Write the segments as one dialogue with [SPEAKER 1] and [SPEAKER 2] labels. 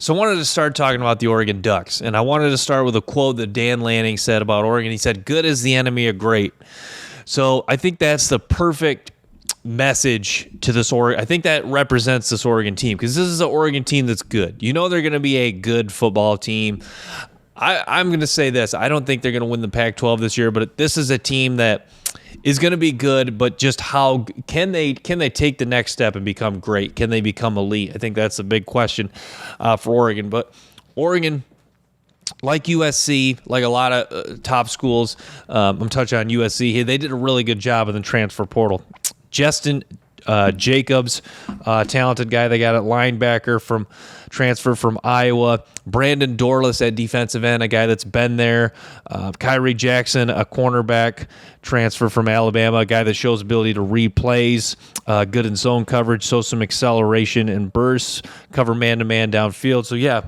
[SPEAKER 1] So I wanted to start talking about the Oregon Ducks, and I wanted to start with a quote that Dan Lanning said about Oregon. He said, "Good is the enemy of great." So I think that's the perfect message to this Oregon. I think that represents this Oregon team, because this is an Oregon team that's good. You know they're going to be a good football team. I'm going to say this. I don't think they're going to win the Pac-12 this year, but this is a team that is going to be good, but just how can they take the next step and become great? Can they become elite? I think that's a big question for Oregon. But Oregon, like USC, like a lot of top schools, I'm touching on USC here, they did a really good job in the transfer portal. Justin Jacobs, talented guy they got at linebacker from transfer from Iowa. Brandon Dorless at defensive end, a guy that's been there. Kyrie Jackson, a cornerback transfer from Alabama, a guy that shows ability to read plays, good in zone coverage, so some acceleration and bursts, cover man-to-man downfield. So, yeah,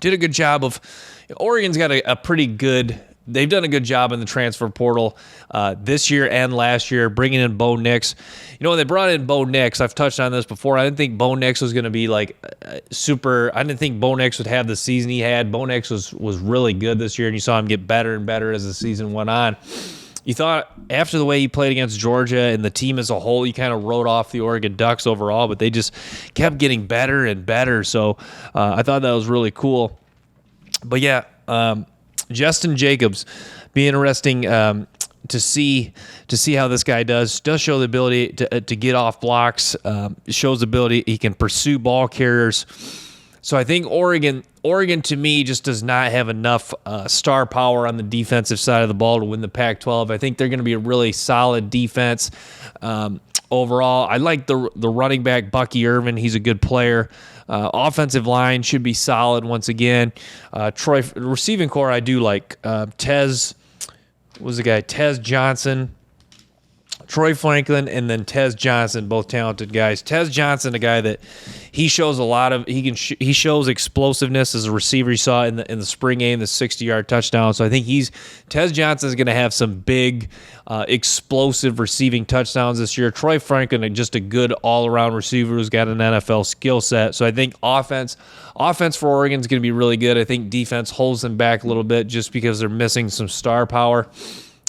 [SPEAKER 1] did a good job of – Oregon's got a pretty good – they've done a good job in the transfer portal this year and last year, bringing in Bo Nix. You know, when they brought in Bo Nix, I've touched on this before. I didn't think Bo Nix was going to be like super. I didn't think Bo Nix would have the season he had. Bo Nix was really good this year, and you saw him get better and better as the season went on. You thought after the way he played against Georgia and the team as a whole, you kind of wrote off the Oregon Ducks overall, but they just kept getting better and better. So I thought that was really cool. But yeah, Justin Jacobs, be interesting to see how this guy does show the ability to get off blocks, shows the ability he can pursue ball carriers. So I think Oregon to me just does not have enough star power on the defensive side of the ball to win the Pac-12. I think they're going to be a really solid defense overall. I like the running back Bucky Irvin. He's a good player. Offensive line should be solid once again. Receiving core I do like. Tez Johnson, Troy Franklin, and then Tez Johnson, both talented guys. Tez Johnson, a guy that he shows he shows explosiveness as a receiver. You saw in the spring game, the 60-yard touchdown. So I think Tez Johnson is going to have some big, explosive receiving touchdowns this year. Troy Franklin, just a good all-around receiver who's got an NFL skill set. So I think offense for Oregon is going to be really good. I think defense holds them back a little bit just because they're missing some star power.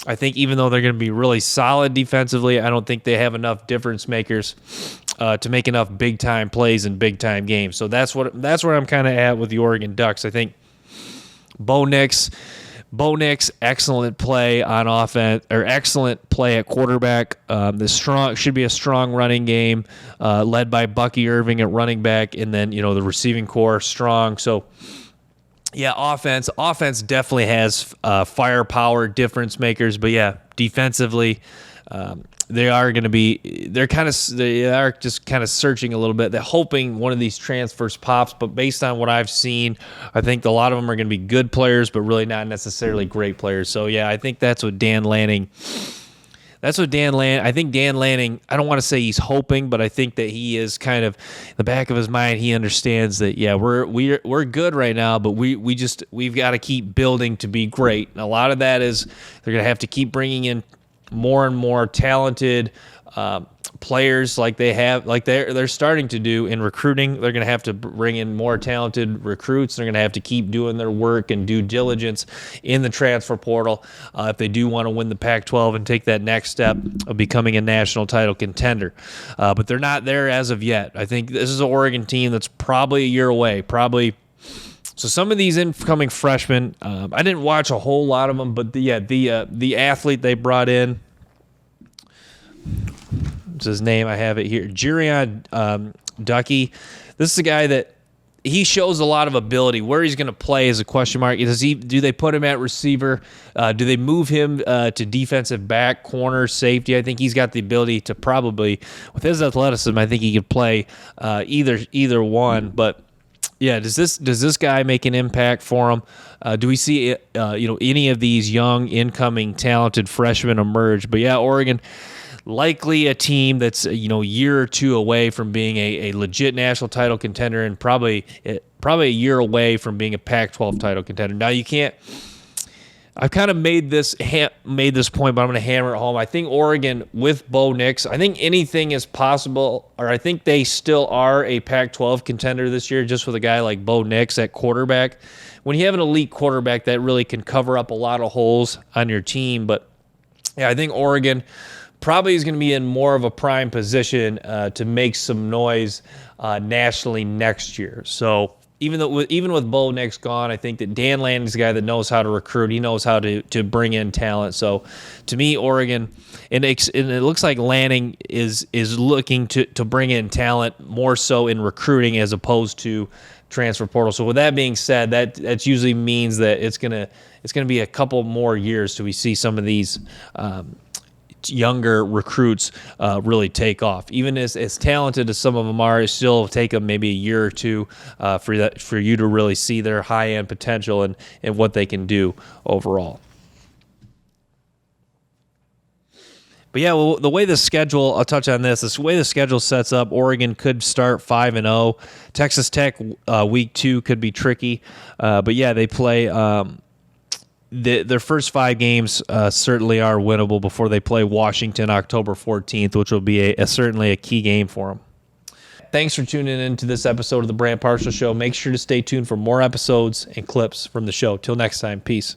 [SPEAKER 1] I think even though they're going to be really solid defensively, I don't think they have enough difference makers to make enough big-time plays in big-time games. So that's where I'm kind of at with the Oregon Ducks. I think Bo Nix, excellent play on offense, or excellent play at quarterback. Should be a strong running game led by Bucky Irving at running back, and then the receiving core strong. So. Yeah, offense definitely has firepower, difference makers, but yeah, defensively, they are just kind of searching a little bit. They're hoping one of these transfers pops, but based on what I've seen, I think a lot of them are going to be good players, but really not necessarily great players. So yeah, I think that's what Dan Lanning. I think Dan Lanning, I don't want to say he's hoping, but I think that he is kind of in the back of his mind, he understands that, yeah, we're good right now, but we've got to keep building to be great. And a lot of that is they're going to have to keep bringing in more and more talented players like they're starting to do in recruiting. They're going to have to bring in more talented recruits. They're going to have to keep doing their work and due diligence in the transfer portal if they do want to win the Pac-12 and take that next step of becoming a national title contender. But they're not there as of yet. I think this is an Oregon team that's probably a year away, So some of these incoming freshmen, I didn't watch a whole lot of them, but the athlete they brought in, what's his name? I have it here. Jirion Ducky. This is a guy that he shows a lot of ability. Where he's going to play is a question mark. Do they put him at receiver? Do they move him to defensive back, corner, safety? I think he's got the ability to probably, with his athleticism, I think he could play either one. But yeah, does this guy make an impact for him? Do we see any of these young, incoming, talented freshmen emerge? But yeah, Oregon, likely a team that's a year or two away from being a legit national title contender, and probably a year away from being a Pac-12 title contender. Now you can't. I've kind of made this point, but I'm going to hammer it home. I think Oregon with Bo Nix, I think anything is possible, or I think they still are a Pac-12 contender this year, just with a guy like Bo Nix at quarterback. When you have an elite quarterback, that really can cover up a lot of holes on your team. But yeah, I think Oregon probably is going to be in more of a prime position to make some noise nationally next year. So even with Bo Nix gone, I think that Dan Lanning's a guy that knows how to recruit. He knows how to bring in talent. So to me, Oregon, and it looks like Lanning is looking to bring in talent more so in recruiting as opposed to transfer portal. So with that being said, that usually means that it's gonna be a couple more years till we see some of these younger recruits really take off. Even as talented as some of them are, it still take them maybe a year or two for you to really see their high-end potential and what they can do overall. But yeah, well, the way the schedule, I'll touch on this. The way the schedule sets up, Oregon could start 5-0. Texas Tech week 2 could be tricky. But yeah, they play their first 5 games certainly are winnable before they play Washington October 14th, which will be certainly a key game for them. Thanks for tuning in to this episode of the Brant Parshall Show. Make sure to stay tuned for more episodes and clips from the show. Till next time, peace.